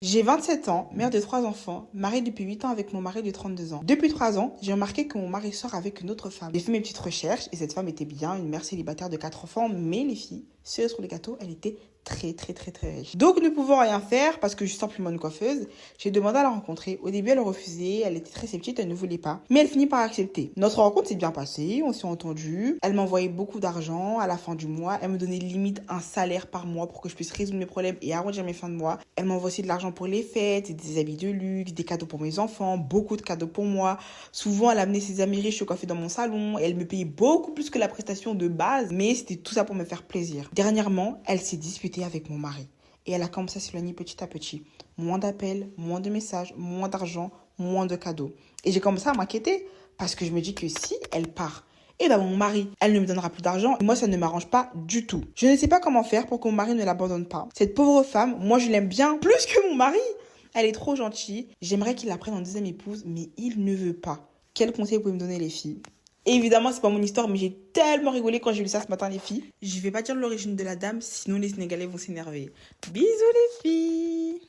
J'ai 27 ans, mère de 3 enfants, mariée depuis 8 ans avec mon mari de 32 ans. Depuis 3 ans, j'ai remarqué que mon mari sort avec une autre femme. J'ai fait mes petites recherches et cette femme était bien une mère célibataire de 4 enfants, mais les filles, cerise sur le gâteau, elle était très riche. Donc ne pouvant rien faire parce que je suis simplement une coiffeuse, j'ai demandé à la rencontrer. Au début, elle refusait, elle était très sceptique, elle ne voulait pas. Mais elle finit par accepter. Notre rencontre s'est bien passée, on s'est entendu. Elle m'envoyait beaucoup d'argent à la fin du mois. Elle me donnait limite un salaire par mois pour que je puisse résoudre mes problèmes et arrondir mes fins de mois. Elle m'envoie aussi de l'argent pour les fêtes, des habits de luxe, des cadeaux pour mes enfants, beaucoup de cadeaux pour moi. Souvent, elle amenait ses amis riches se coiffer dans mon salon et elle me payait beaucoup plus que la prestation de base, mais c'était tout ça pour me faire plaisir. Dernièrement, elle s'est disputée avec mon mari et elle a commencé à s'éloigner petit à petit. Moins d'appels, moins de messages, moins d'argent, moins de cadeaux. Et j'ai commencé à m'inquiéter parce que je me dis que si elle part, et ben mon mari, elle ne me donnera plus d'argent et moi ça ne m'arrange pas du tout. Je ne sais pas comment faire pour que mon mari ne l'abandonne pas. Cette pauvre femme, moi je l'aime bien plus que mon mari. Elle est trop gentille. J'aimerais qu'il la prenne en deuxième épouse, mais il ne veut pas. Quel conseil vous pouvez me donner les filles? Évidemment, c'est pas mon histoire, mais j'ai tellement rigolé quand j'ai lu ça ce matin, les filles. Je vais pas dire l'origine de la dame, sinon les Sénégalais vont s'énerver. Bisous, les filles!